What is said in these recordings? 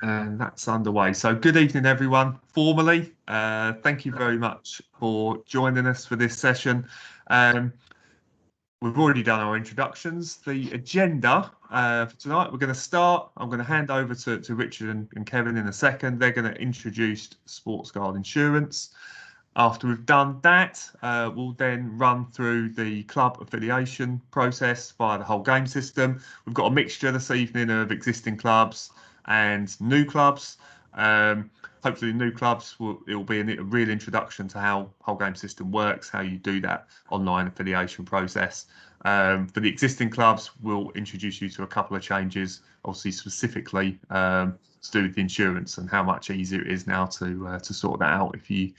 And that's underway. So good evening, everyone. Formally, thank you very much for joining us for this session. We've already done our introductions. The agenda for tonight, we're going to start. I'm going to hand over to Richard and Kevin in a second. They're going to introduce Sportsguard Insurance. After we've done that, we'll then run through the club affiliation process via the whole game system. We've got a mixture this evening of existing clubs and new clubs. Hopefully new clubs it'll be a real introduction to how whole game system works, how you do that online affiliation process. For the existing clubs, we'll introduce you to a couple of changes, obviously specifically to do with the insurance and how much easier it is now to sort that out if you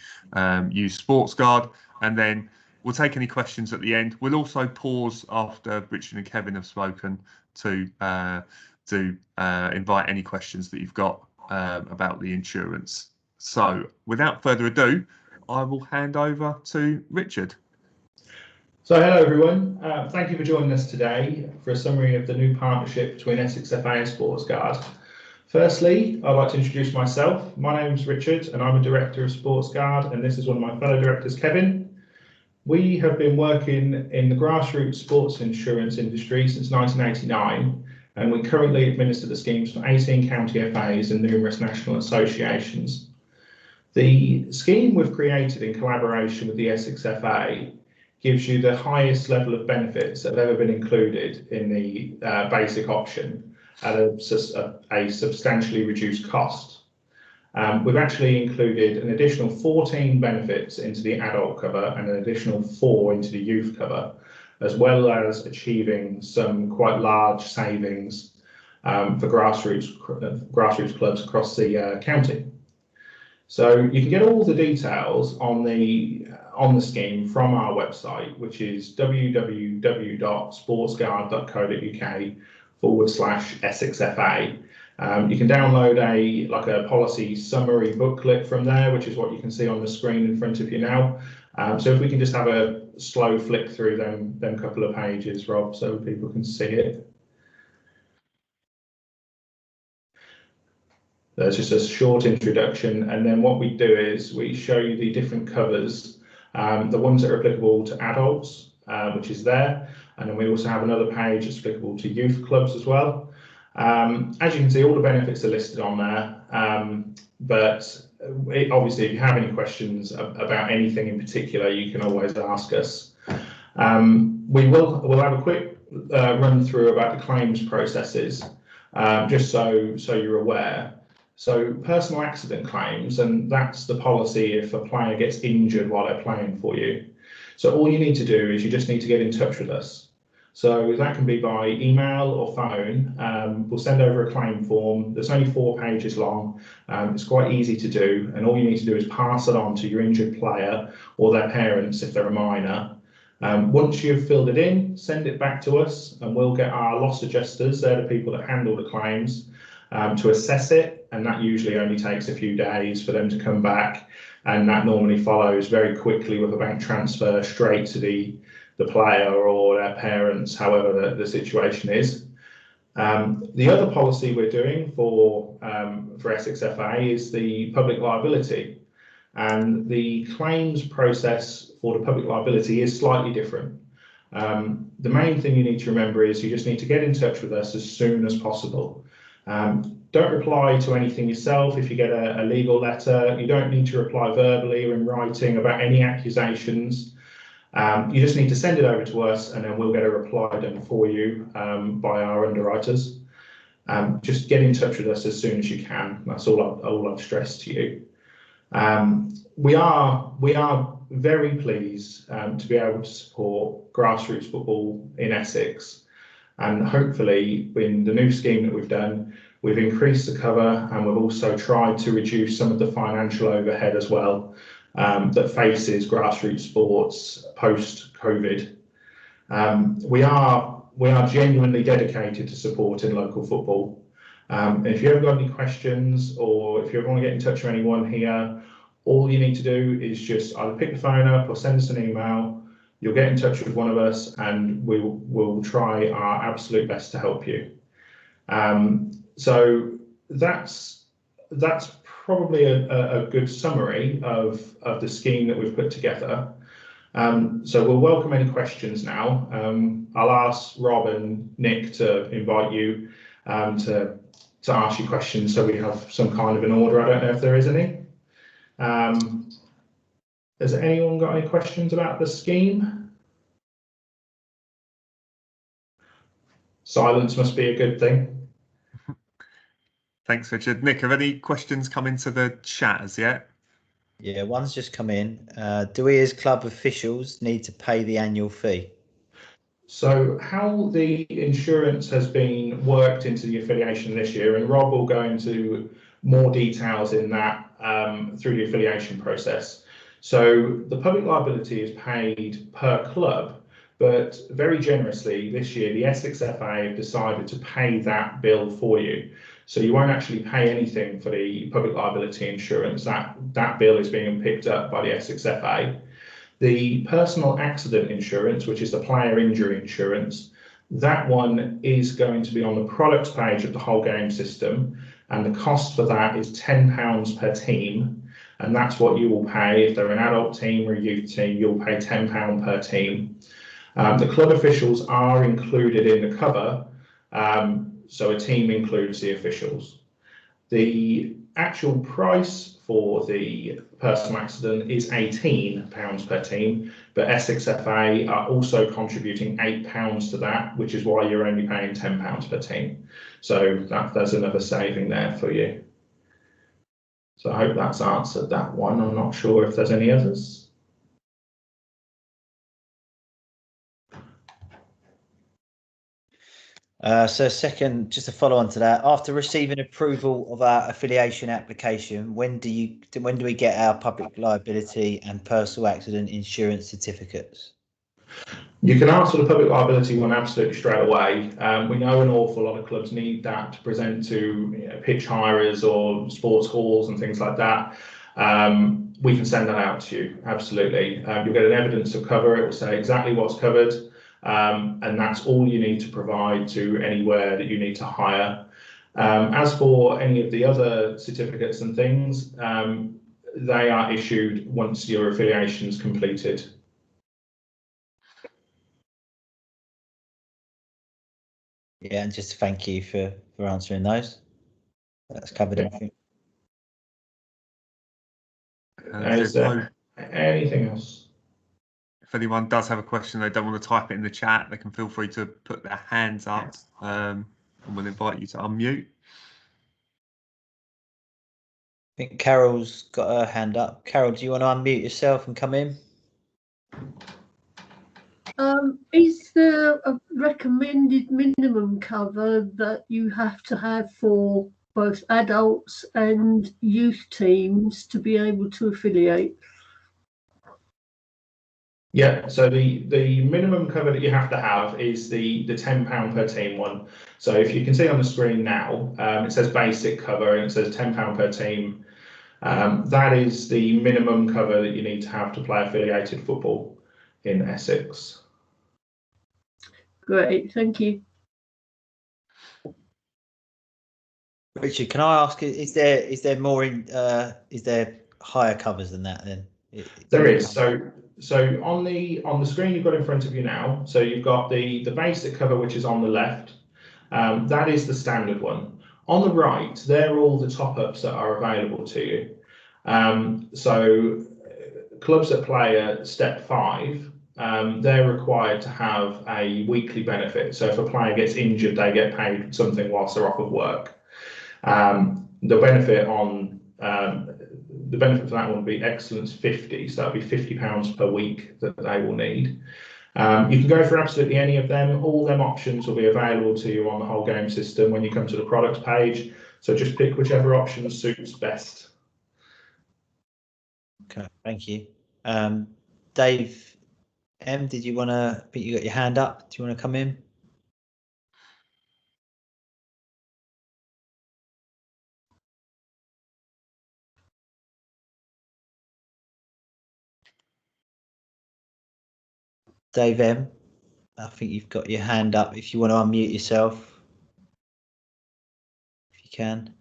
use Sportsguard. And then we'll take any questions at the end. We'll also pause after Richard and Kevin have spoken to invite any questions that you've got about the insurance. So without further ado, I will hand over to Richard. So hello everyone, thank you for joining us today for a summary of the new partnership between Essex FA and Sportsguard. Firstly, I'd like to introduce myself. My name's Richard and I'm a director of Sportsguard, and this is one of my fellow directors, Kevin. We have been working in the grassroots sports insurance industry since 1989, and we currently administer the schemes for 18 county FAs and numerous national associations. The scheme we've created in collaboration with the Essex FA gives you the highest level of benefits that have ever been included in the basic option at a substantially reduced cost. We've actually included an additional 14 benefits into the adult cover and an additional 4 into the youth cover, as well as achieving some quite large savings for grassroots clubs across the county. So you can get all the details on the scheme from our website, which is www.sportsguard.co.uk/EssexFA. You can download a policy summary booklet from there, which is what you can see on the screen in front of you now. So if we can just have a slow flick through them couple of pages, Rob, so people can see it. There's just a short introduction, and then what we do is we show you the different covers, the ones that are applicable to adults, which is there, and then we also have another page that's applicable to youth clubs as well. As you can see, all the benefits are listed on there, but obviously if you have any questions about anything in particular, you can always ask us. We'll have a quick run through about the claims processes, just so you're aware. So personal accident claims, and that's the policy if a player gets injured while they're playing for you. So all you need to do is you just need to get in touch with us. So that can be by email or phone. We'll send over a claim form that's only 4 pages long. It's quite easy to do, and all you need to do is pass it on to your injured player or their parents if they're a minor. Once you've filled it in, send it back to us and we'll get our loss adjusters, they're the people that handle the claims, to assess it, and that usually only takes a few days for them to come back, and that normally follows very quickly with a bank transfer straight to the player or their parents, however the situation is. The other policy we're doing for Essex FA is the public liability, and the claims process for the public liability is slightly different. The main thing you need to remember is you just need to get in touch with us as soon as possible. Don't reply to anything yourself. If you get a legal letter, you don't need to reply verbally or in writing about any accusations. You just need to send it over to us and then we'll get a reply done for you by our underwriters. Just get in touch with us as soon as you can. That's all I've stressed to you. We are very pleased to be able to support grassroots football in Essex, and hopefully in the new scheme that we've done, we've increased the cover and we've also tried to reduce some of the financial overhead as well that faces grassroots sports post-COVID. We are genuinely dedicated to supporting local football. If you ever got any questions or if you ever want to get in touch with anyone here, all you need to do is just either pick the phone up or send us an email. You'll get in touch with one of us and we'll try our absolute best to help you. So that's that's probably a good summary of the scheme that we've put together. So we'll welcome any questions now. I'll ask Rob and Nick to invite you to ask you questions so we have some kind of an order. I don't know if there is any. Has anyone got any questions about the scheme? Silence must be a good thing. Thanks, Richard. Nick, have any questions come into the chat as yet? Yeah, one's just come in. Do we as club officials need to pay the annual fee? So how the insurance has been worked into the affiliation this year, and Rob will go into more details in that through the affiliation process. So the public liability is paid per club, but very generously this year the Essex FA have decided to pay that bill for you. So you won't actually pay anything for the public liability insurance. That bill is being picked up by the Essex FA. The personal accident insurance, which is the player injury insurance, that one is going to be on the products page of the whole game system, and the cost for that is £10 per team, and that's what you will pay. If they're an adult team or a youth team, you'll pay £10 per team. The club officials are included in the cover, so a team includes the officials. The actual price for the personal accident is £18 per team, but Essex FA are also contributing £8 to that, which is why you're only paying £10 per team. So there's another saving there for you. So I hope that's answered that one. I'm not sure if there's any others. So second, just to follow on to that, after receiving approval of our affiliation application, when do we get our public liability and personal accident insurance certificates? You can answer the public liability one absolutely straight away. We know an awful lot of clubs need that to present to pitch hirers or sports halls and things like that. We can send that out to you, absolutely. You'll get an evidence of cover. It will say exactly what's covered. And that's all you need to provide to anywhere that you need to hire. As for any of the other certificates and things, they are issued once your affiliation is completed. Yeah, and just thank you for answering those. That's covered everything. Is there anything else? If anyone does have a question, they don't want to type it in the chat, they can feel free to put their hands up, and we'll invite you to unmute. I think Carol's got her hand up. Carol, do you want to unmute yourself and come in? Is there a recommended minimum cover that you have to have for both adults and youth teams to be able to affiliate? Yeah, so the minimum cover that you have to have is the £10 per team one. So if you can see on the screen now, it says basic cover and it says £10 per team. That is the minimum cover that you need to have to play affiliated football in Essex. Great, thank you. Richard, can I ask, is there more in is there higher covers than that then? There is. So on the screen you've got in front of you now, so you've got the basic cover, which is on the left. That is the standard one. On the right, they're all the top-ups that are available to you. So clubs that play at step 5, they're required to have a weekly benefit. So if a player gets injured, they get paid something whilst they're off of work. The benefit for that one would be Excellence 50, so that would be £50 per week that they will need. You can go for absolutely any of them. All them options will be available to you on the whole game system when you come to the products page. So just pick whichever option suits best. Okay, thank you. Dave M, did you want to? You got your hand up. Do you want to come in? Dave M, I think you've got your hand up. If you want to unmute yourself, if you can.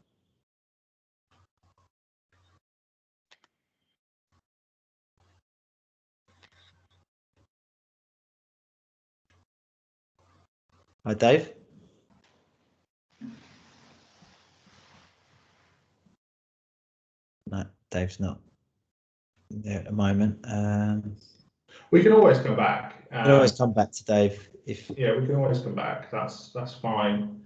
Hi, Dave. No, Dave's not there at the moment. We can always come back. You can always come back to Dave if. Yeah, we can always come back. That's fine.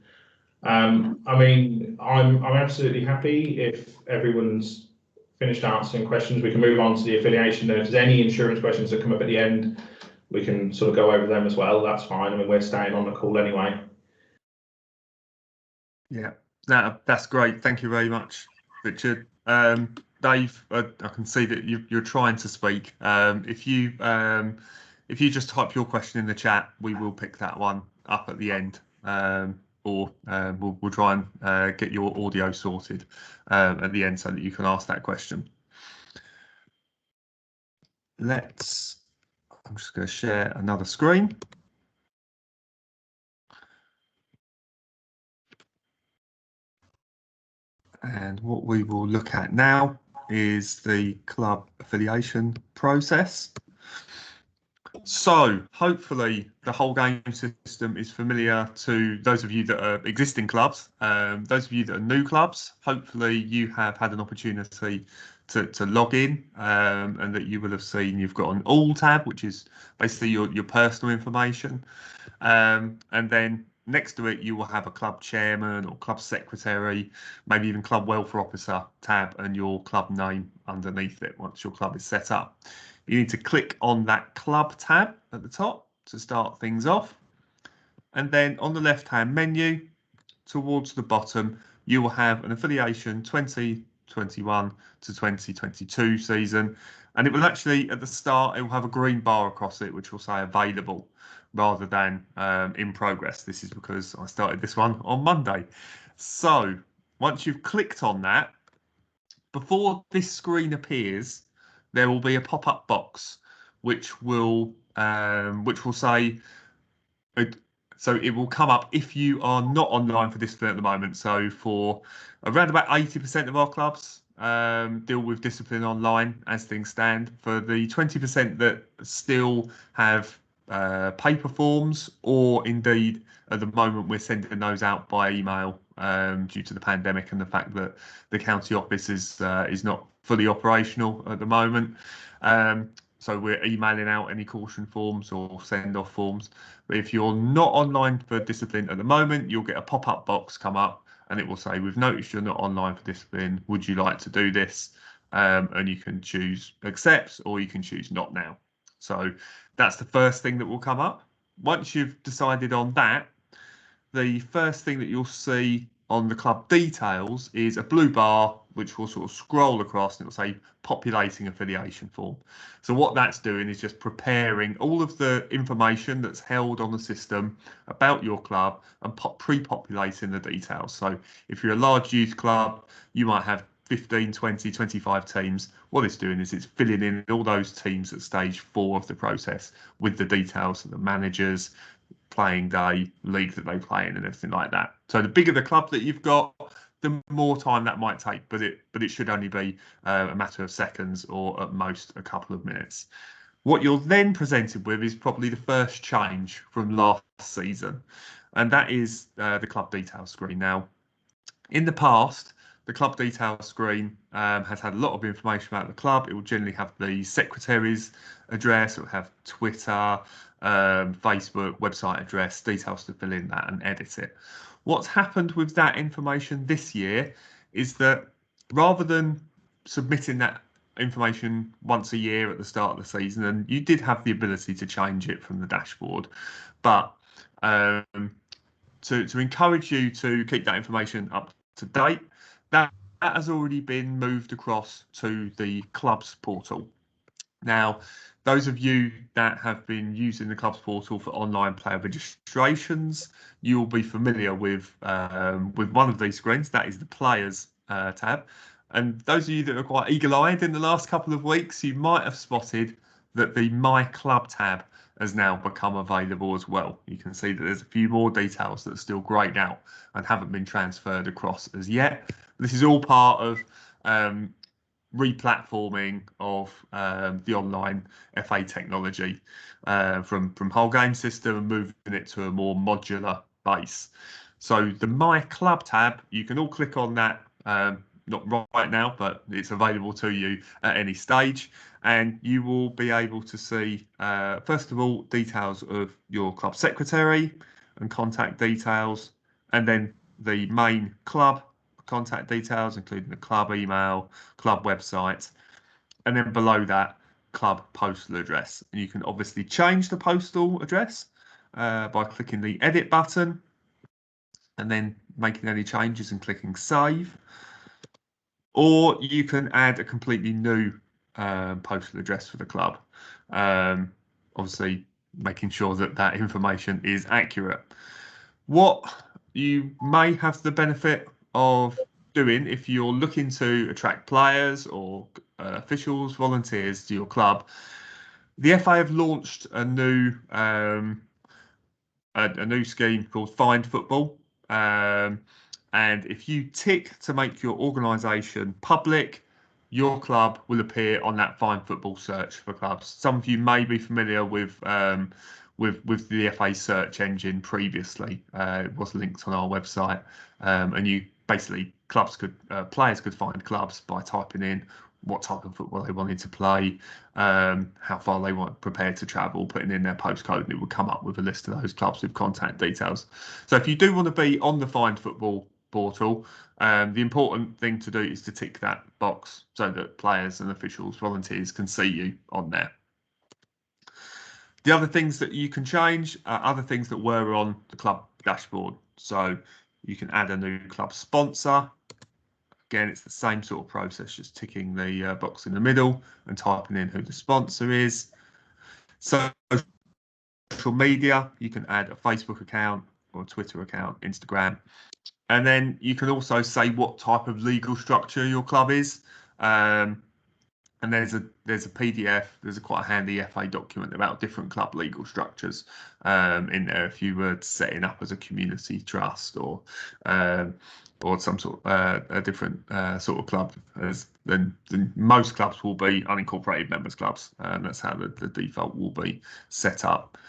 I mean, I'm absolutely happy if everyone's finished answering questions. We can move on to the affiliation. If there's any insurance questions that come up at the end, we can sort of go over them as well. That's fine. I mean, we're staying on the call anyway. Yeah, that's great. Thank you very much, Richard. Dave, I can see that you're trying to speak. If you just type your question in the chat, we will pick that one up at the end, or we'll try and get your audio sorted at the end so that you can ask that question. I'm just going to share another screen. And what we will look at now is the club affiliation process. So hopefully the whole game system is familiar to those of you that are existing clubs. Those of you that are new clubs, hopefully you have had an opportunity to log in, and that you will have seen you've got an all tab, which is basically your personal information. And then next to it, you will have a club chairman or club secretary, maybe even club welfare officer tab, and your club name underneath it once your club is set up. You need to click on that club tab at the top to start things off. And then on the left-hand menu, towards the bottom, you will have an affiliation 2021 to 2022 season. And it will actually, at the start, it will have a green bar across it, which will say available rather than in progress. This is because I started this one on Monday. So once you've clicked on that, before this screen appears, there will be a pop-up box which will say, so it will come up if you are not online for discipline at the moment. So for around about 80% of our clubs deal with discipline online as things stand. For the 20% that still have paper forms, or indeed at the moment we're sending those out by email due to the pandemic and the fact that the county office is not fully operational at the moment. So we're emailing out any caution forms or send off forms. But if you're not online for discipline at the moment, you'll get a pop-up box come up and it will say, we've noticed you're not online for discipline. Would you like to do this? And you can choose accept, or you can choose not now. So that's the first thing that will come up. Once you've decided on that, the first thing that you'll see on the club details is a blue bar which will sort of scroll across, and it will say populating affiliation form. So what that's doing is just preparing all of the information that's held on the system about your club and pre-populating the details. So if you're a large youth club, you might have 15, 20, 25 teams. What it's doing is it's filling in all those teams at stage 4 of the process with the details of the managers, playing day, league that they play in, and everything like that. So the bigger the club that you've got, the more time that might take, but it should only be a matter of seconds, or at most a couple of minutes. What you're then presented with is probably the first change from last season, and that is the club details screen. Now, in the past, the club details screen has had a lot of information about the club. It will generally have the secretary's address, it will have Twitter, Facebook, website address, details to fill in that and edit it. What's happened with that information this year is that rather than submitting that information once a year at the start of the season, and you did have the ability to change it from the dashboard, but to encourage you to keep that information up to date, that has already been moved across to the clubs portal. Now, those of you that have been using the clubs portal for online player registrations, you will be familiar with one of these screens. That is the players tab. And those of you that are quite eagle-eyed in the last couple of weeks, you might have spotted that the My Club tab has now become available as well. You can see that there's a few more details that are still greyed out and haven't been transferred across as yet. This is all part of replatforming of the online FA technology from whole game system and moving it to a more modular base. So the My Club tab, you can all click on that, not right now, but it's available to you at any stage. And you will be able to see, first of all, details of your club secretary and contact details, and then the main club contact details, including the club email, club website, and then below that, club postal address. And you can obviously change the postal address by clicking the edit button and then making any changes and clicking save. Or you can add a completely new postal address for the club. Obviously, making sure that that information is accurate. What you may have the benefit of doing if you're looking to attract players or officials, volunteers to your club, the FA have launched a new scheme called Find Football. And if you tick to make your organisation public, your club will appear on that Find Football search for clubs. Some of you may be familiar with the FA search engine previously. It was linked on our website, and you basically players could find clubs by typing in what type of football they wanted to play, how far they were prepared to travel, putting in their postcode, and it would come up with a list of those clubs with contact details. So if you do want to be on the Find Football portal, the important thing to do is to tick that box so that players and officials, volunteers can see you on there. The other things that you can change are other things that were on the club dashboard. So you can add a new club sponsor. Again, it's the same sort of process, just ticking the box in the middle and typing in who the sponsor is. So social media, you can add a Facebook account or a Twitter account, Instagram. And then you can also say what type of legal structure your club is. And there's a PDF, there's a quite handy FA document about different club legal structures in there if you were setting up as a community trust or some sort of a different sort of club. Then most clubs will be unincorporated members clubs, and that's how the default will be set up.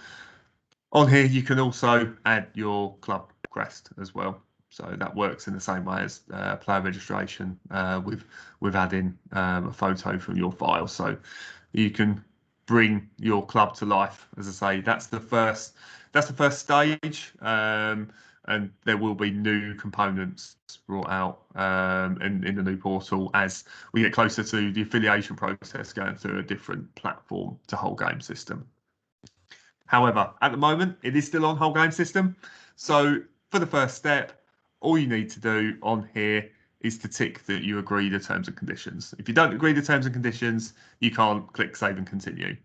On here, you can also add your club crest as well. So that works in the same way as player registration with adding a photo from your file. So you can bring your club to life. As I say, that's the first stage, and there will be new components brought out in the new portal as we get closer to the affiliation process going through a different platform to whole game system. However, at the moment, it is still on whole game system. So for the first step, all you need to do on here is to tick that you agree the terms and conditions. If you don't agree the terms and conditions, you can't click save and continue.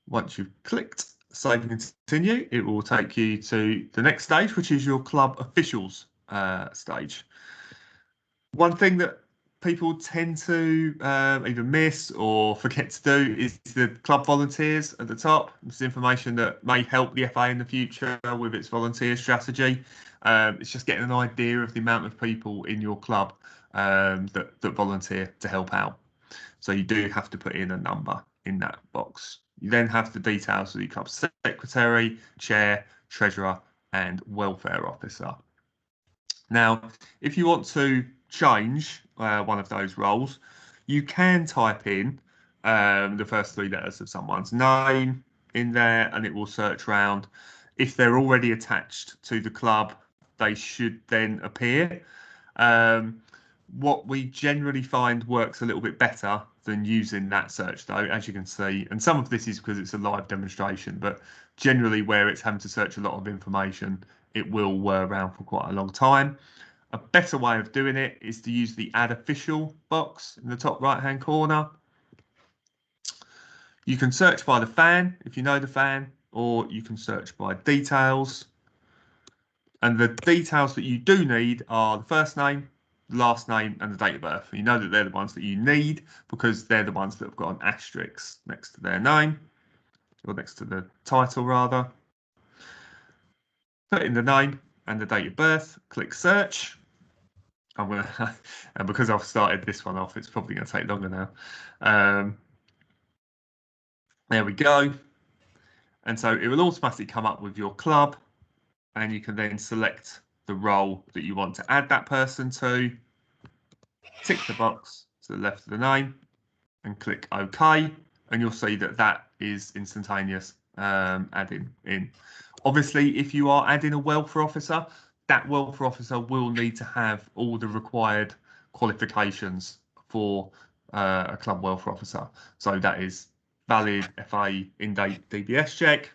Once you've clicked save and continue, it will take you to the next stage, which is your club officials stage. One thing that people tend to either miss or forget to do is the club volunteers at the top. This is information that may help the FA in the future with its volunteer strategy. It's just getting an idea of the amount of people in your club that volunteer to help out. So you do have to put in a number in that box. You then have the details of the club secretary, chair, treasurer, and welfare officer. Now, if you want to change one of those roles, you can type in the first three letters of someone's name in there and it will search around. If they're already attached to the club, they should then appear. What we generally find works a little bit better than using that search, though, as you can see, and some of this is because it's a live demonstration, but generally where it's having to search a lot of information, it will whir around for quite a long time. A better way of doing it is to use the add official box in the top right hand corner. You can search by the fan if you know the fan, or you can search by details. And the details that you do need are the first name, the last name, and the date of birth. You know that they're the ones that you need because they're the ones that have got an asterisk next to their name, or next to the title rather. Put in the name and the date of birth, click search. I'm gonna, and because I've started this one off, it's probably going to take longer now. There we go. And so it will automatically come up with your club, and you can then select the role that you want to add that person to. Tick the box to the left of the name and click OK, and you'll see that that is instantaneous adding in. Obviously, if you are adding a welfare officer, that welfare officer will need to have all the required qualifications for a club welfare officer. So that is valid FA in-date DBS check,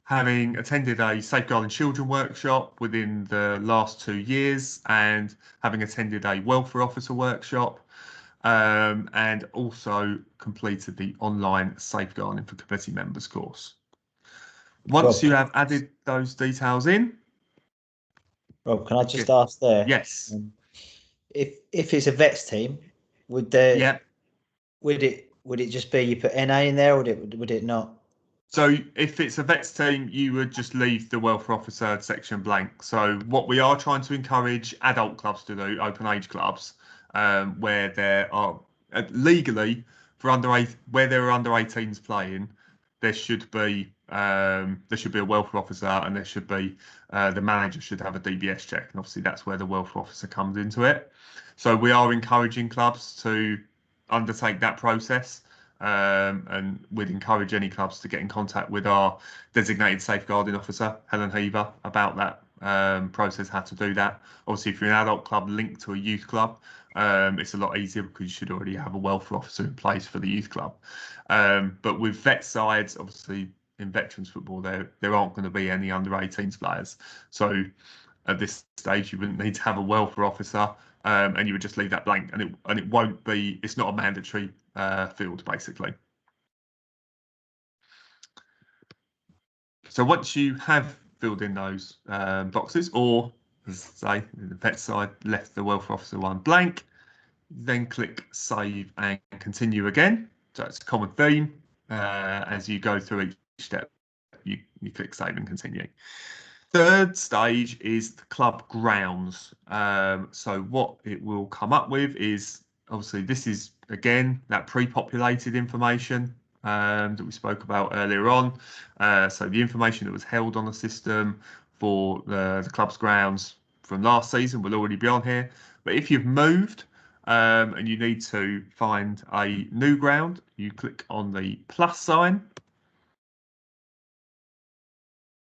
having attended a safeguarding children workshop within the last 2 years, and having attended a welfare officer workshop, and also completed the online safeguarding for committee members course. Once you have added those details in, Rob, can I just ask there? Yes. If it's a vets team, would it just be you put NA in there, or would it not? So if it's a vets team, you would just leave the welfare officer section blank. So what we are trying to encourage adult clubs to do, open age clubs, where there are legally for where there are under 18s playing, there should be a welfare officer, and there should be the manager should have a DBS check, and obviously that's where the welfare officer comes into it. So we are encouraging clubs to undertake that process. And we'd encourage any clubs to get in contact with our designated safeguarding officer, Helen Heaver, about that process, how to do that. Obviously, if you're an adult club linked to a youth club, it's a lot easier because you should already have a welfare officer in place for the youth club. But with vet sides, obviously in veterans football, there aren't going to be any under 18s players. So at this stage, you wouldn't need to have a welfare officer, and you would just leave that blank, and it won't be. It's not a mandatory field, basically. So once you have filled in those boxes, or as I say, the vet side left the welfare officer one blank, then click save and continue again. So it's a common theme. As you go through each step, you click save and continue. Third stage is the club grounds. So what it will come up with is, obviously, this is, again, that pre-populated information that we spoke about earlier on. So the information that was held on the system for the club's grounds from last season will already be on here. But if you've moved and you need to find a new ground, you click on the plus sign.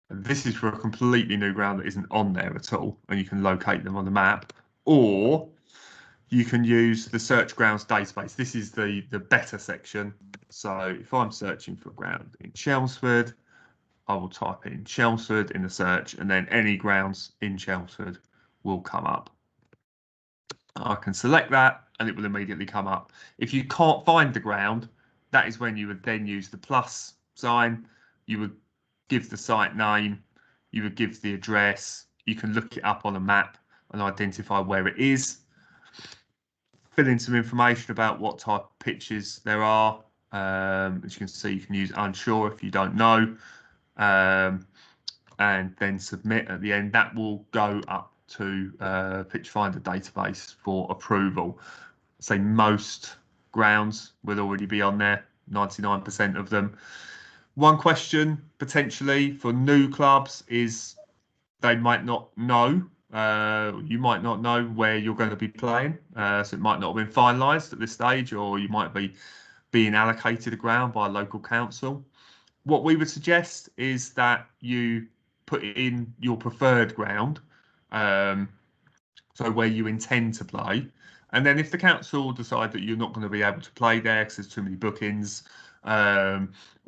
This is for a completely new ground that isn't on there at all, and you can locate them on the map, or you can use the search grounds database. This is the better section. So if I'm searching for a ground in Chelmsford, I will type in Chelmsford in the search, and then any grounds in Chelmsford will come up. I can select that and it will immediately come up. If you can't find the ground, that is when you would then use the plus sign. You would give the site name, you would give the address, you can look it up on a map and identify where it is. Fill in some information about what type of pitches there are. As you can see, you can use unsure if you don't know, and then submit at the end. That will go up to Pitch Finder database for approval. Say most grounds will already be on there, 99% of them. One question potentially for new clubs is they might not know, you might not know where you're going to be playing. So it might not have been finalised at this stage, or you might be being allocated a ground by a local council. What we would suggest is that you put in your preferred ground, so where you intend to play. And then if the council decide that you're not going to be able to play there because there's too many bookings,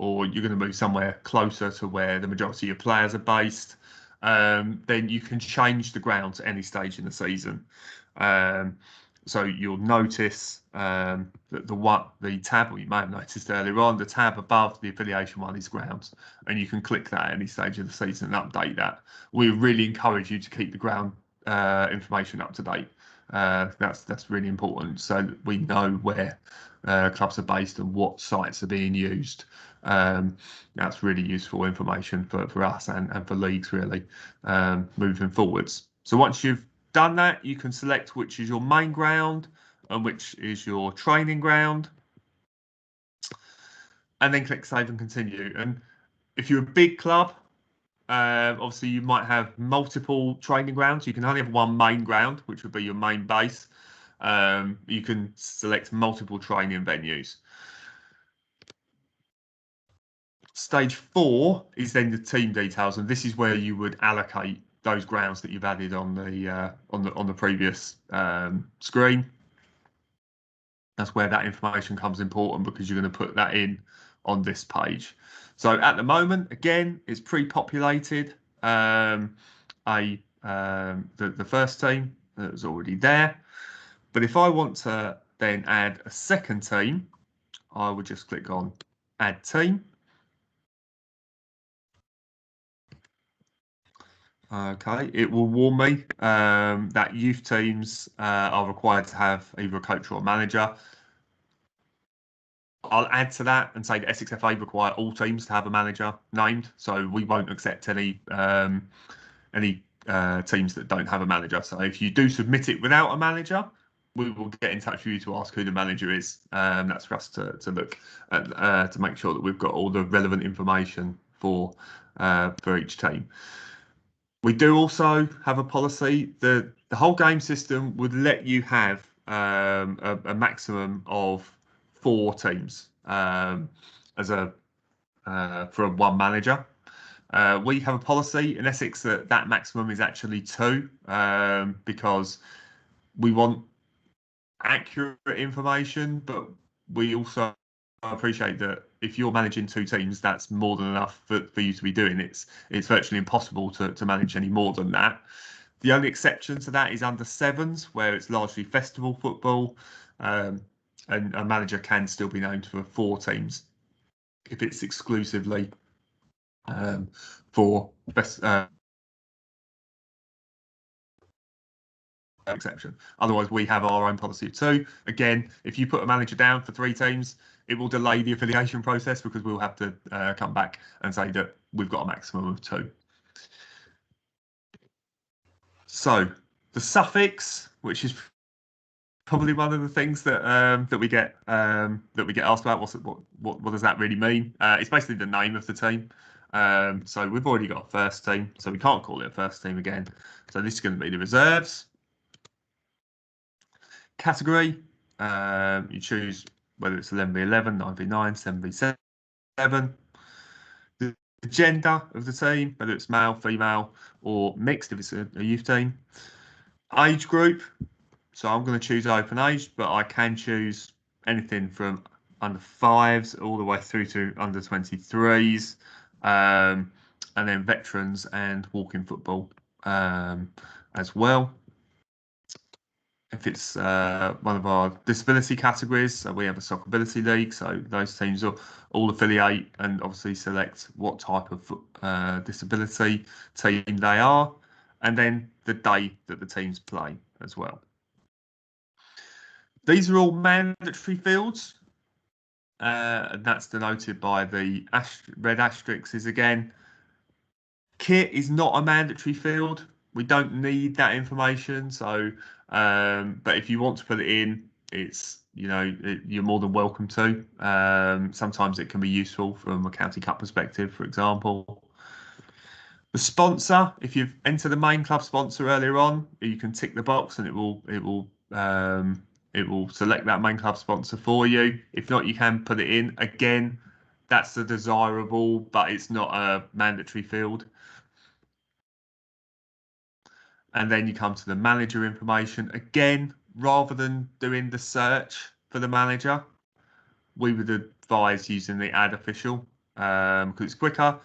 or you're going to move somewhere closer to where the majority of your players are based, then you can change the ground at any stage in the season. So you'll notice that the tab, or you may have noticed earlier on, the tab above the affiliation one is grounds, and you can click that at any stage of the season and update that. We really encourage you to keep the ground information up to date. That's really important, so that we know where clubs are based and what sites are being used. That's really useful information for us and for leagues, really, moving forwards. So once you've done that, you can select which is your main ground and which is your training ground, and then click Save and Continue. And if you're a big club, obviously you might have multiple training grounds. You can only have one main ground, which would be your main base. You can select multiple training venues. Stage 4 is then the team details, and this is where you would allocate those grounds that you've added on the previous screen. That's where that information comes important, because you're going to put that in on this page. So at the moment, again, it's pre-populated. The first team that was already there. But if I want to then add a second team, I would just click on Add Team. Okay, it will warn me that youth teams are required to have either a coach or a manager. I'll add to that and say that Essex FA require all teams to have a manager named, so we won't accept any teams that don't have a manager. So if you do submit it without a manager, we will get in touch with you to ask who the manager is. That's for us to look at, to make sure that we've got all the relevant information for each team. We do also have a policy that the whole game system would let you have a maximum of 4 teams as a for one manager. We have a policy in Essex that maximum is actually 2 because we want accurate information, but we also appreciate that if you're managing 2 teams, that's more than enough for you to be doing. It's virtually impossible to manage any more than that. The only exception to that is under 7s, where it's largely festival football, and a manager can still be named for 4 teams if it's exclusively for best exception. Otherwise, we have our own policy of 2. Again, if you put a manager down for 3 teams, it will delay the affiliation process, because we'll have to come back and say that we've got a maximum of 2. So the suffix, which is probably one of the things that we get asked about. What does that really mean? It's basically the name of the team. So we've already got a first team, so we can't call it a first team again. So this is going to be the reserves. Category, you choose whether it's 11v11, 9v9, 7v7. The gender of the team, whether it's male, female, or mixed if it's a youth team. Age group, so I'm going to choose open age, but I can choose anything from under 5s all the way through to under 23s, and then veterans and walking football as well. If it's one of our disability categories, so we have a Soccerability League, so those teams all affiliate and obviously select what type of disability team they are, and then the day that the teams play as well. These are all mandatory fields, and that's denoted by the red asterisks. Again, kit is not a mandatory field. We don't need that information. So, but if you want to put it in, it's you're more than welcome to. Sometimes it can be useful from a county cup perspective, for example. The sponsor, if you've entered the main club sponsor earlier on, you can tick the box and it will select that main club sponsor for you. If not, you can put it in. Again, that's a desirable, but it's not a mandatory field. And then you come to the manager information. Again, rather than doing the search for the manager, we would advise using the add official because it's quicker.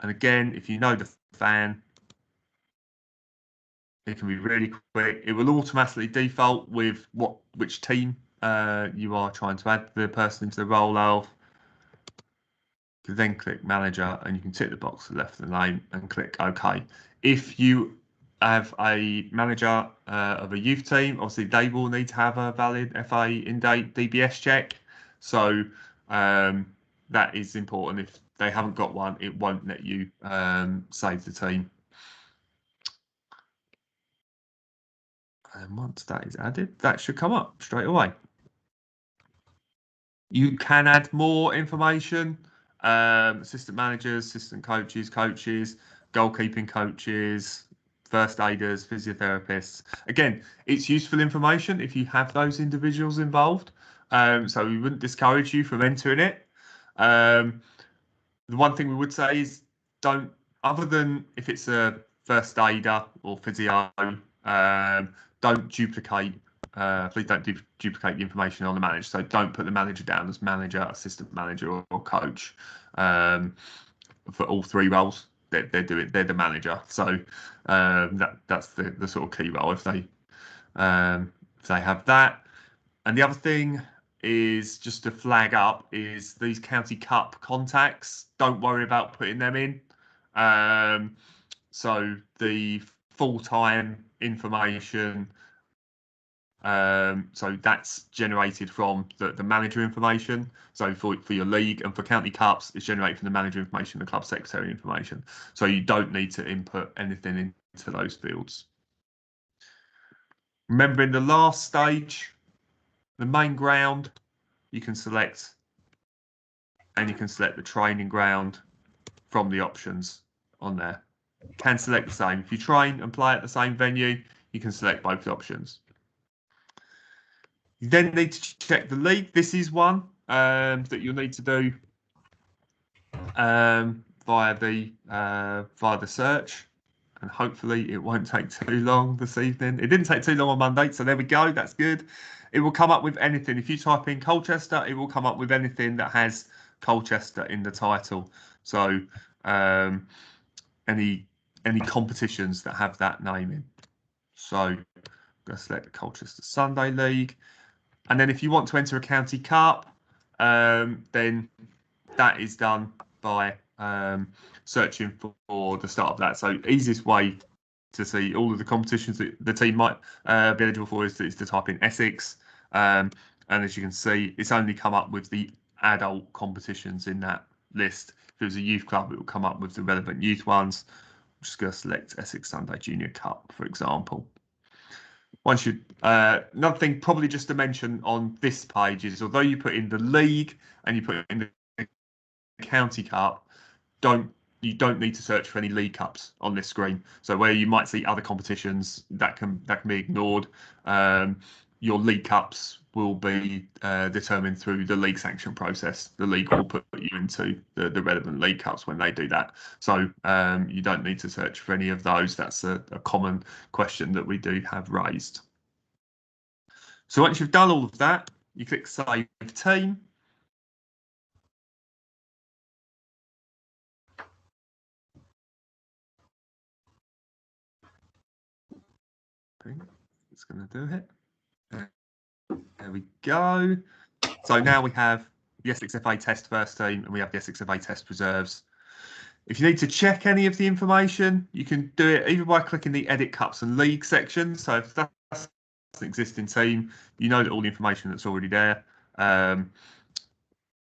And again, if you know the fan, it can be really quick. It will automatically default with which team you are trying to add the person into the role of. You then click manager and you can tick the box to the left of the name and click OK. If you have a manager of a youth team, obviously they will need to have a valid FA in-date DBS check. So that is important. If they haven't got one, it won't let you save the team. And once that is added, that should come up straight away. You can add more information, assistant managers, assistant coaches, goalkeeping coaches, first aiders, physiotherapists. Again, it's useful information if you have those individuals involved. So we wouldn't discourage you from entering it. The one thing we would say is don't, other than if it's a first aider or physio, don't duplicate. Please don't duplicate the information on the manager. So don't put the manager down as manager, assistant manager, or coach for all three roles. They're the manager. So that's the sort of key role if they have that. And the other thing is just to flag up is these county cup contacts. Don't worry about putting them in. So the full-time information. So that's generated from the manager information. So for your league, and for county cups, it's generated from the manager information, the club secretary information. So you don't need to input anything into those fields. Remember, in the last stage, the main ground, you can select, and you can select the training ground from the options on there. You can select the same. If you train and play at the same venue, you can select both options. You then need to check the league. This is one that you'll need to do via the search, and hopefully it won't take too long this evening. It didn't take too long on Monday, so there we go. That's good. It will come up with anything. If you type in Colchester, it will come up with anything that has Colchester in the title. So any competitions that have that name in. So I'm going to select the Colchester Sunday League. And then if you want to enter a county cup, then that is done by searching for the start of that. So easiest way to see all of the competitions that the team might be eligible for is to type in Essex. And as you can see, it's only come up with the adult competitions in that list. If it was a youth club, it will come up with the relevant youth ones. I'm just going to select Essex Sunday Junior Cup, for example. Once you, another thing probably just to mention on this page is, although you put in the league and you put in the county cup, you don't need to search for any league cups on this screen. So where you might see other competitions, that can be ignored. Your league cups will be determined through the league sanction process. The league will put you into the relevant league cups when they do that. So you don't need to search for any of those. That's a common question that we do have raised. So once you've done all of that, you click Save Team. It's going to do it. There we go. So now we have the Essex FA Test first team and we have the Essex FA Test reserves. If you need to check any of the information, you can do it either by clicking the Edit Cups and League section. So if that's an existing team, you know that all the information that's already there.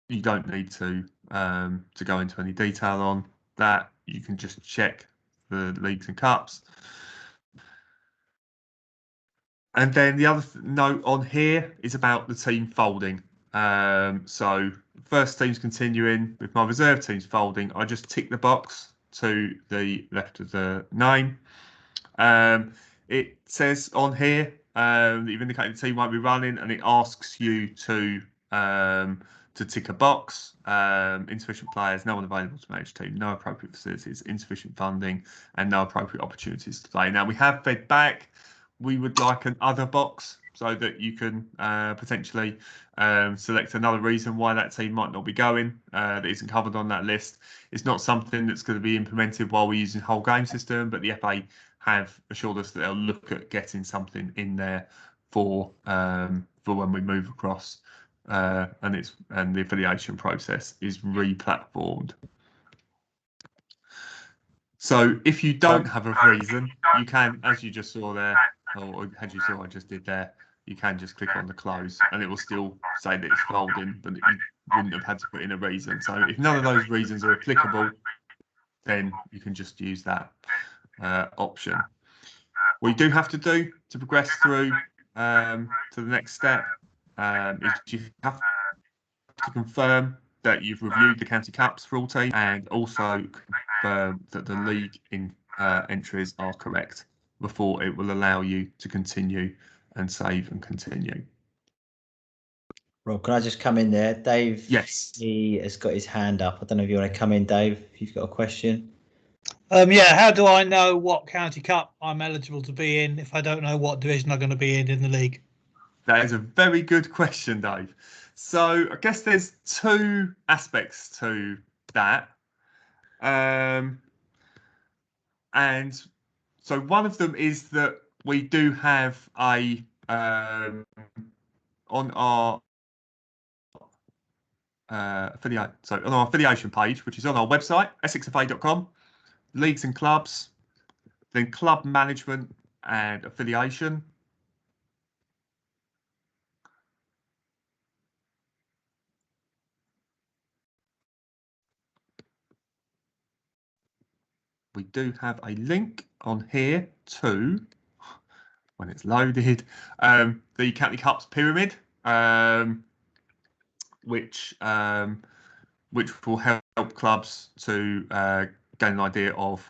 You don't need to go into any detail on that. You can just check the leagues and cups. And then the other note on here is about the team folding. So first team's continuing with my reserve team's folding. I just tick the box to the left of the name. It says on here that you've indicated the team won't be running, and it asks you to tick a box. Insufficient players, no one available to manage the team, no appropriate facilities, insufficient funding, and no appropriate opportunities to play. Now we have fed back. We would like an other box so that you can potentially select another reason why that team might not be going that isn't covered on that list. It's not something that's going to be implemented while we're using the whole game system, but the FA have assured us that they'll look at getting something in there for when we move across and the affiliation process is re-platformed. So if you don't have a reason, you can, as you just saw there, or as you saw I just did there, you can just click on the close and it will still say that it's folding, but you wouldn't have had to put in a reason. So if none of those reasons are applicable, then you can just use that option. What you do have to do to progress through to the next step is you have to confirm that you've reviewed the county cups for all teams, and also confirm that the league entries are correct before it will allow you to continue and save and continue. Rob, can I just come in there? Dave, Yes. he has got his hand up. I don't know if you want to come in, Dave, if you've got a question. Yeah, how do I know what county cup I'm eligible to be in if I don't know what division I'm going to be in the league? That is a very good question, Dave. So I guess there's two aspects to that. And so one of them is that we do have a on our on our affiliation page, which is on our website, essexfa.com, leagues and clubs, then club management and affiliation. We do have a link on here to, when it's loaded, the County Cups pyramid, which will help clubs to gain an idea of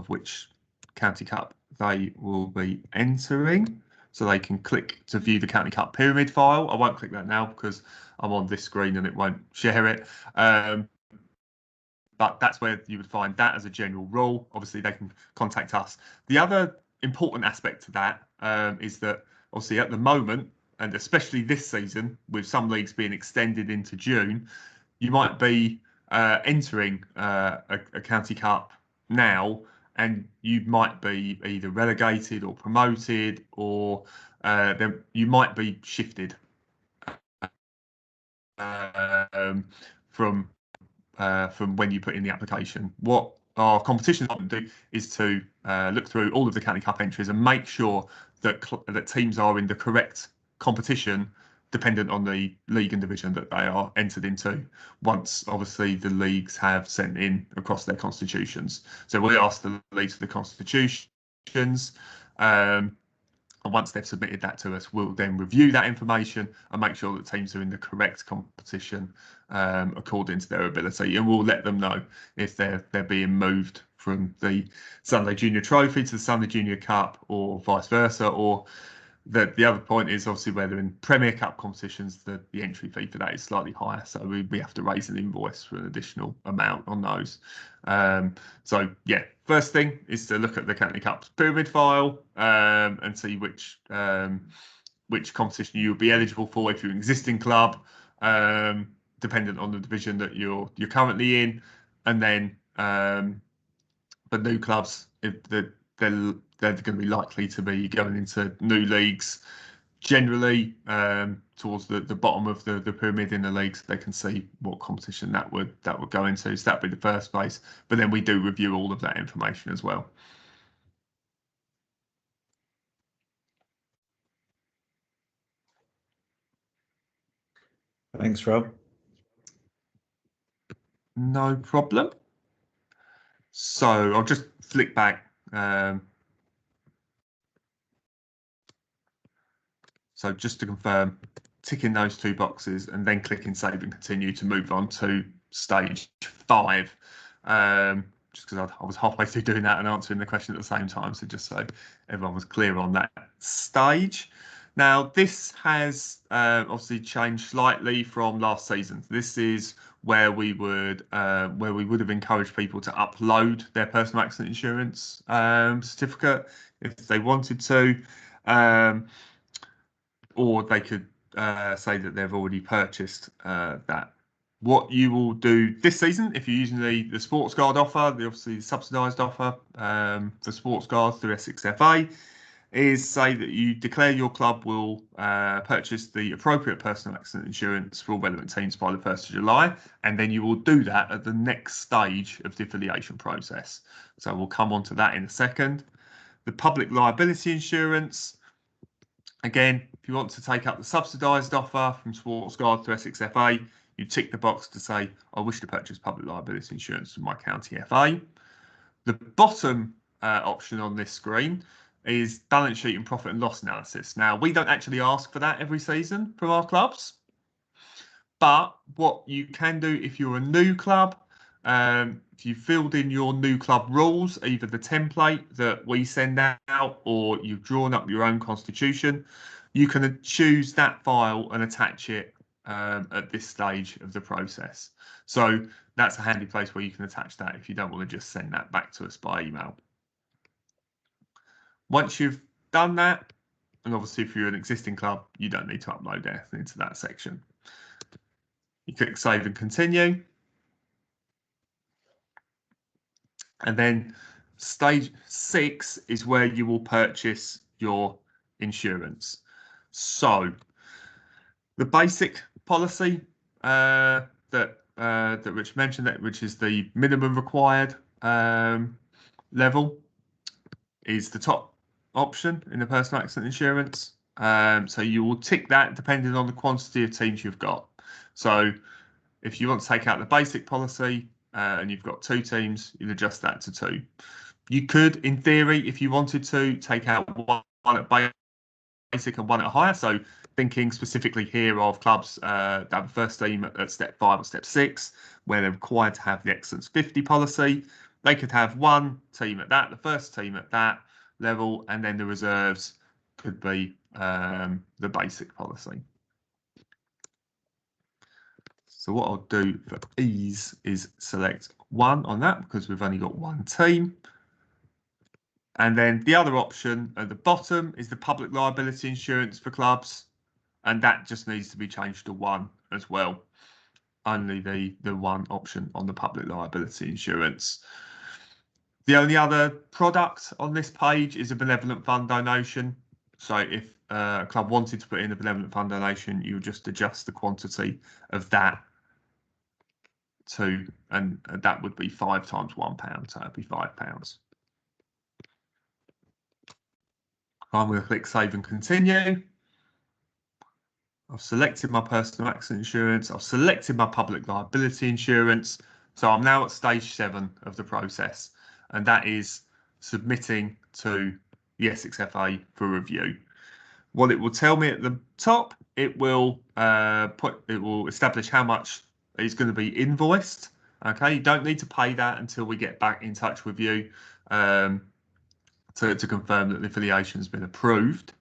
which County Cup they will be entering. So they can click to view the County Cup pyramid file. I won't click that now because I'm on this screen and it won't share it. But that's where you would find that as a general rule. Obviously, they can contact us. The other important aspect to that is that obviously at the moment, and especially this season, with some leagues being extended into June, you might be entering a county cup now, and you might be either relegated or promoted, or then you might be shifted from when you put in the application. What our competition department do is to look through all of the county cup entries and make sure that that teams are in the correct competition, dependent on the league and division that they are entered into, once obviously the leagues have sent in across their constitutions. So we ask the leagues for the constitutions, and once they've submitted that to us, we'll then review that information and make sure that teams are in the correct competition according to their ability. And we'll let them know if they're being moved from the Sunday Junior Trophy to the Sunday Junior Cup, or vice versa. Or the other point is obviously where they're in Premier Cup competitions, the entry fee for that is slightly higher. So we have to raise an invoice for an additional amount on those. So yeah, first thing is to look at the County Cup pyramid file and see which competition you'll be eligible for if you're an existing club, dependent on the division that you're currently in, and then for new clubs, they're going to be likely to be going into new leagues, generally towards the bottom of the pyramid in the league, so they can see what competition that would go into. So that'd be the first place. But then we do review all of that information as well. Thanks, Rob. No problem. So I'll just flick back. So just to confirm, ticking those two boxes and then clicking save and continue to move on to stage 5. Just because I was halfway through doing that and answering the question at the same time. So just so everyone was clear on that stage. Now, this has obviously changed slightly from last season. This is where we would have encouraged people to upload their personal accident insurance certificate if they wanted to. Or they could say that they've already purchased that. What you will do this season, if you're using the Sportsguard offer, obviously the subsidised offer for Sportsguard through Essex FA, is say that you declare your club will purchase the appropriate personal accident insurance for all relevant teams by the 1st of July, and then you will do that at the next stage of the affiliation process. So we'll come on to that in a second. The public liability insurance, again, if you want to take up the subsidised offer from Sportsguard through Essex FA, you tick the box to say, I wish to purchase public liability insurance from my county FA. The bottom option on this screen is balance sheet and profit and loss analysis. Now, we don't actually ask for that every season from our clubs, but what you can do if you're a new club, if you filled in your new club rules, either the template that we send out or you've drawn up your own constitution, you can choose that file and attach it at this stage of the process. So that's a handy place where you can attach that if you don't want to just send that back to us by email. Once you've done that, and obviously if you're an existing club, you don't need to upload anything into that section. You click save and continue. And then stage 6 is where you will purchase your insurance. So the basic policy that Rich mentioned, which is the minimum required level, is the top option in the personal accident insurance. So you will tick that depending on the quantity of teams you've got. So if you want to take out the basic policy and you've got 2 teams, you'll adjust that to 2. You could, in theory, if you wanted to, take out one at basic and one at higher. So thinking specifically here of clubs that have a first team at step 5 or step 6, where they're required to have the Excellence 50 policy. They could have one team at that, the first team at that level, and then the reserves could be the basic policy. So what I'll do for ease is select 1 on that because we've only got 1 team. And then the other option at the bottom is the public liability insurance for clubs. And that just needs to be changed to 1 as well. Only the 1 option on the public liability insurance. The only other product on this page is a benevolent fund donation. So if a club wanted to put in a benevolent fund donation, you would just adjust the quantity of that to, and that would be 5 times £1, so it'd be £5. I'm going to click save and continue. I've selected my personal accident insurance. I've selected my public liability insurance. So I'm now at stage 7 of the process, and that is submitting to the SXFA for review. What it will tell me at the top, it will establish how much is going to be invoiced. Okay, you don't need to pay that until we get back in touch with you to confirm that the affiliation has been approved.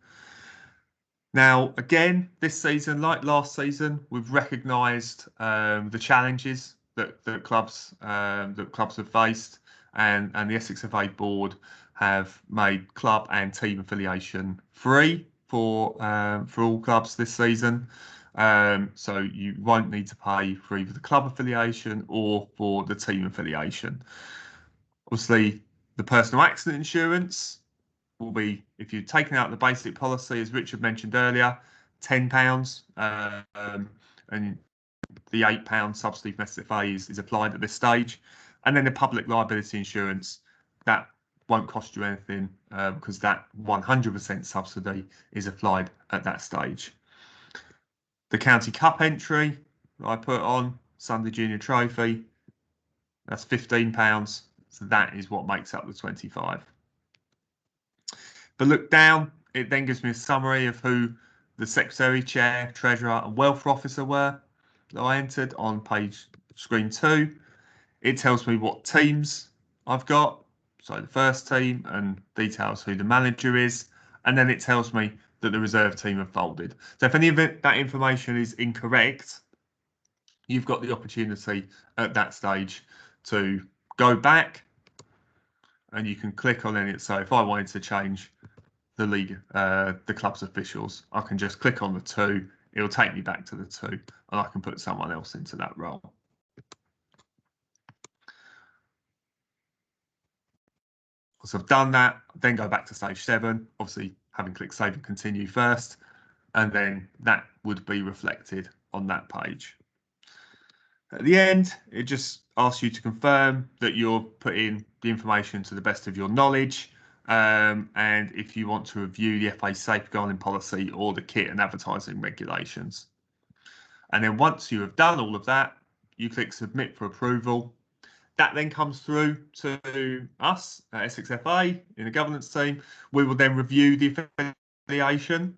Now, again, this season, like last season, we've recognised the challenges that clubs have faced, and the SXFA board have made club and team affiliation free for all clubs this season. So you won't need to pay for either the club affiliation or for the team affiliation. Obviously, the personal accident insurance will be, if you've taken out the basic policy, as Richard mentioned earlier, £10, and the £8 subsidy from SFA is applied at this stage. And then the public liability insurance, that won't cost you anything because that 100% subsidy is applied at that stage. The County Cup entry that I put on, Sunday Junior Trophy, that's £15. So that is what makes up the 25. But look down, it then gives me a summary of who the Secretary, Chair, Treasurer and Welfare Officer were that I entered on screen 2. It tells me what teams I've got, so the first team, and details who the manager is, and then it tells me that the reserve team have folded. So if any of that information is incorrect, you've got the opportunity at that stage to go back and you can click on it. So if I wanted to change the league, the club's officials, I can just click on the 2. It'll take me back to the 2, and I can put someone else into that role. Once I've done that, then go back to stage 7, obviously having clicked save and continue first, and then that would be reflected on that page. At the end, it just asks you to confirm that you're putting the information to the best of your knowledge, and if you want to review the FA safeguarding policy or the kit and advertising regulations. And then once you have done all of that, you click submit for approval. That then comes through to us at SXFA in the governance team. We will then review the affiliation,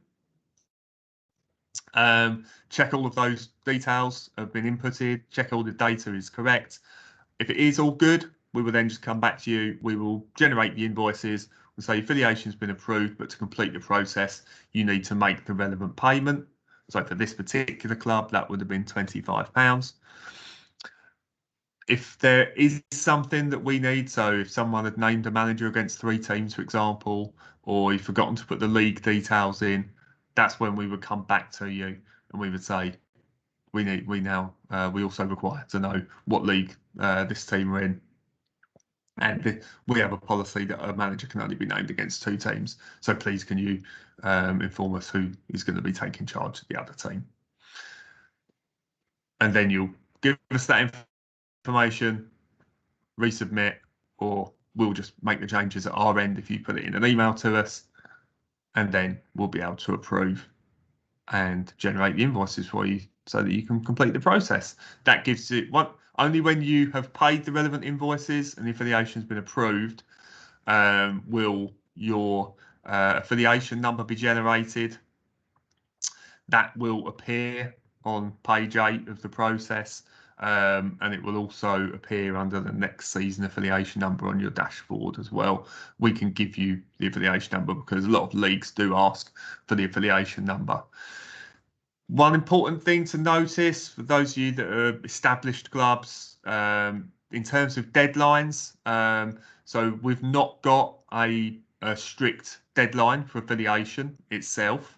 check all of those details have been inputted, check all the data is correct. If it is all good, we will then just come back to you. We will generate the invoices. We'll say affiliation has been approved, but to complete the process, you need to make the relevant payment. So for this particular club, that would have been £25. If there is something that we need, so if someone had named a manager against 3 teams, for example, or you've forgotten to put the league details in, that's when we would come back to you and we would say, we also require to know what league this team are in. And we have a policy that a manager can only be named against 2 teams. So please can you inform us who is going to be taking charge of the other team. And then you'll give us that information, resubmit, or we'll just make the changes at our end if you put it in an email to us, and then we'll be able to approve and generate the invoices for you so that you can complete the process. That gives it only when you have paid the relevant invoices and the affiliation has been approved, will your affiliation number be generated. That will appear on page 8 of the process, and it will also appear under the next season affiliation number on your dashboard as well. We can give you the affiliation number because a lot of leagues do ask for the affiliation number. One important thing to notice for those of you that are established clubs, in terms of deadlines, so we've not got a strict deadline for affiliation itself.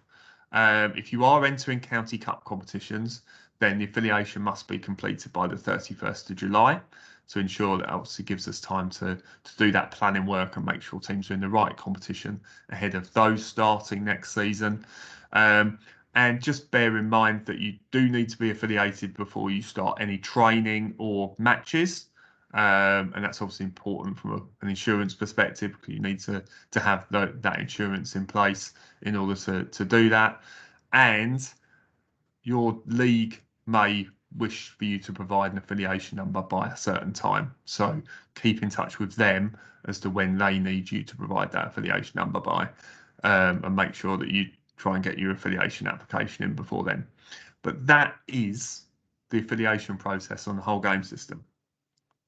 If you are entering county cup competitions, then the affiliation must be completed by the 31st of July to ensure that obviously gives us time to do that planning work and make sure teams are in the right competition ahead of those starting next season. And just bear in mind that you do need to be affiliated before you start any training or matches. And that's obviously important from an insurance perspective, because you need to have that insurance in place in order to do that. And your league may wish for you to provide an affiliation number by a certain time. So keep in touch with them as to when they need you to provide that affiliation number by, and make sure that you try and get your affiliation application in before then. But that is the affiliation process on the whole game system.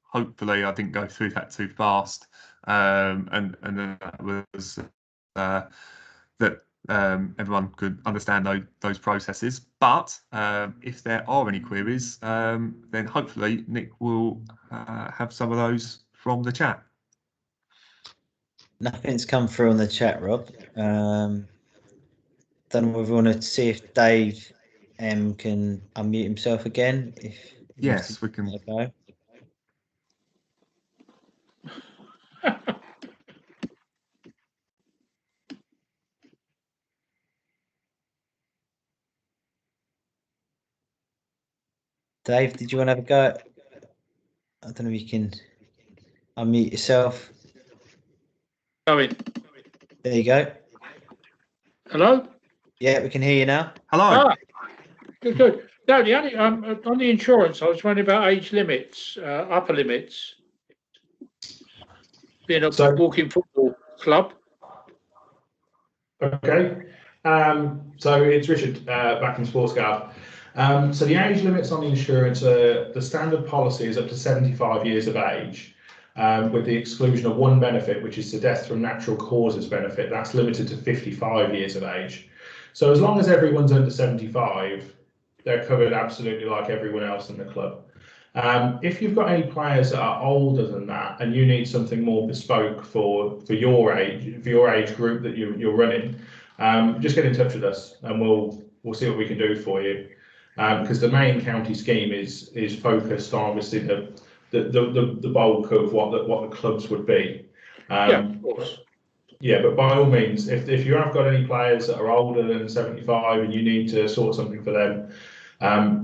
Hopefully I didn't go through that too fast, and that was that everyone could understand those processes. But if there are any queries, then hopefully Nick will have some of those from the chat. Nothing's come through on the chat, Rob. Then we want to see if Dave can unmute himself again. Yes, we can. Go. Dave, did you want to have a go? I don't know if you can unmute yourself. Going. There you go. Hello? Yeah, we can hear you now. Hello. Good, good. No, the only on the insurance, I was wondering about age limits, upper limits. Being a walking football club. Okay. So it's Richard back in Sportsguard. So the age limits on the insurance, the standard policy is up to 75 years of age, with the exclusion of one benefit, which is the death from natural causes benefit. That's limited to 55 years of age. So as long as everyone's under 75, they're covered absolutely like everyone else in the club. If you've got any players that are older than that and you need something more bespoke for your age group that you're running, just get in touch with us and we'll see what we can do for you. Because the main county scheme is focused on obviously the bulk of what the clubs would be. Yeah, of course. Yeah, but by all means, if you have got any players that are older than 75 and you need to sort something for them,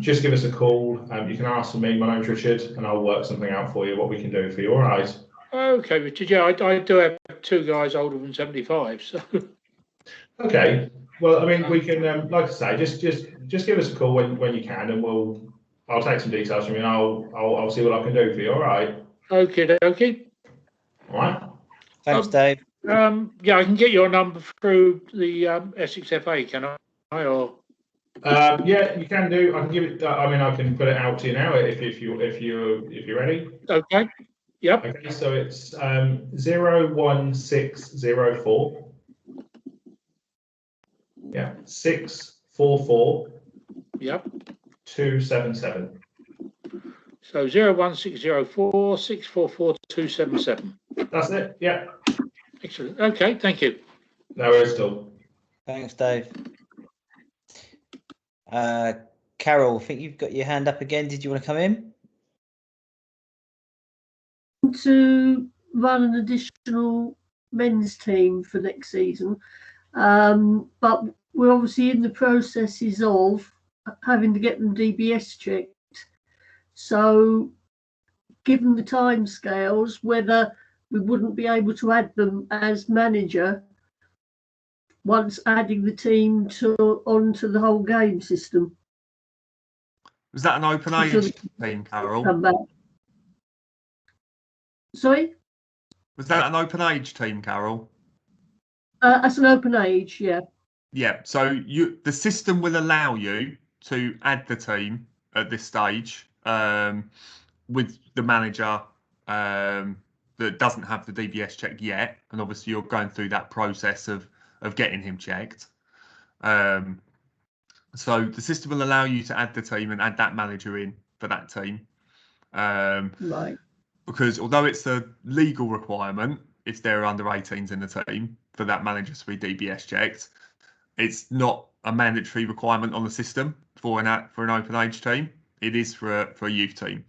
just give us a call. You can ask for me. My name's Richard, and I'll work something out for you. What we can do for you. All right. Okay, Richard. Yeah, I do have 2 guys older than 75. So. Okay. Well, I mean, we can, like I say, just give us a call when you can, and I'll take some details from you, and I'll see what I can do for you. All right. Okay, okay. All right. Thanks, Dave. Yeah, I can get your number through the Essex FA, can I? Or Yeah, you can do. I can give it. I mean, I can put it out to you now if you're ready. okay. Yep. Okay, so it's 01604. Yeah, 644 Yep. 277. So 01604 644 277. That's it. Yeah. Excellent. Okay, thank you. No worries at all. Thanks, Dave. Carol, I think you've got your hand up again. Did you want to come in? To run an additional men's team for next season, but we're obviously in the processes of having to get them DBS checked. So, given the timescales, whether we wouldn't be able to add them as manager once adding the team onto the whole game system. Was that an open age team, Carol? Come back. Sorry? Was that an open age team, Carol? As an open age, yeah. Yeah. So the system will allow you to add the team at this stage with the manager that doesn't have the DBS check yet, and obviously you're going through that process of getting him checked. So the system will allow you to add the team and add that manager in for that team. Right. Because although it's a legal requirement if there are under 18s in the team for that manager to be DBS checked, it's not a mandatory requirement on the system for an open age team. It is for a youth team.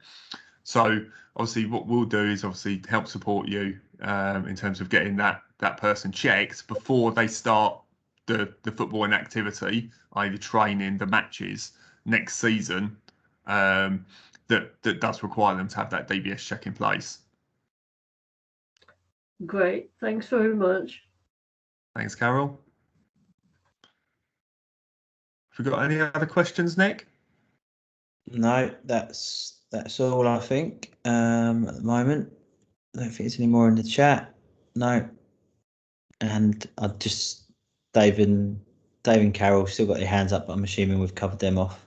So obviously what we'll do is obviously help support you in terms of getting that person checked before they start the footballing activity, i.e. the training, the matches next season. That does require them to have that DBS check in place. Great. Thanks very much. Thanks, Carol. Have we got any other questions, Nick? No, that's all I think at the moment. I don't think there's any more in the chat. No. And I just Dave and Carol still got their hands up, but I'm assuming we've covered them off.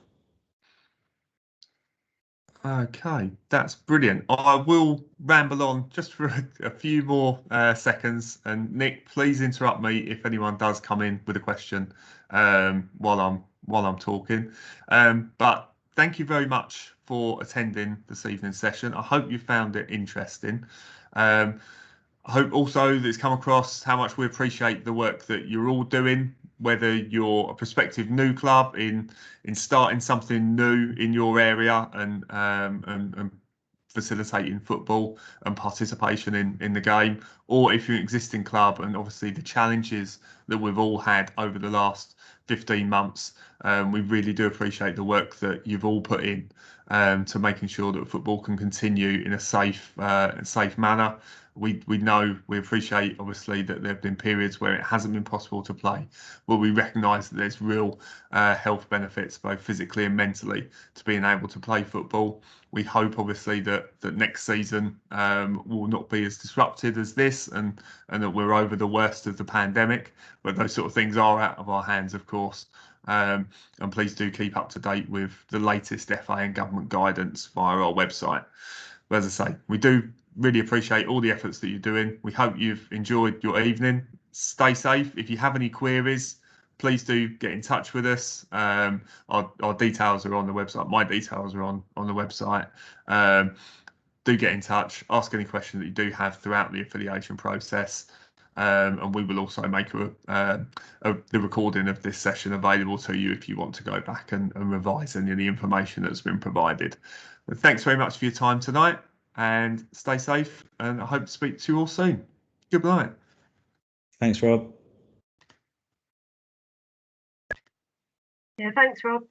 Okay, that's brilliant. I will ramble on just for a few more seconds, and Nick, please interrupt me if anyone does come in with a question while I'm talking. But thank you very much for attending this evening's session. I hope you found it interesting. I hope also that it's come across how much we appreciate the work that you're all doing, whether you're a prospective new club in starting something new in your area and facilitating football and participation in the game, or if you're an existing club and obviously the challenges that we've all had over the last 15 months. We really do appreciate the work that you've all put in to making sure that football can continue in a safe manner. We appreciate obviously that there have been periods where it hasn't been possible to play, but we recognise that there's real health benefits both physically and mentally to being able to play football. We hope obviously that next season will not be as disrupted as this and that we're over the worst of the pandemic, but those sort of things are out of our hands, of course. And please do keep up to date with the latest FA and government guidance via our website. But as I say, we do really appreciate all the efforts that you're doing. We hope you've enjoyed your evening. Stay safe. If you have any queries, please do get in touch with us. Our details are on the website. My details are on the website. Do get in touch. Ask any questions that you do have throughout the affiliation process. And we will also make the recording of this session available to you if you want to go back and revise any of the information that's been provided. But thanks very much for your time tonight, and stay safe, and I hope to speak to you all soon. Good night. Thanks, Rob. Yeah, thanks, Rob.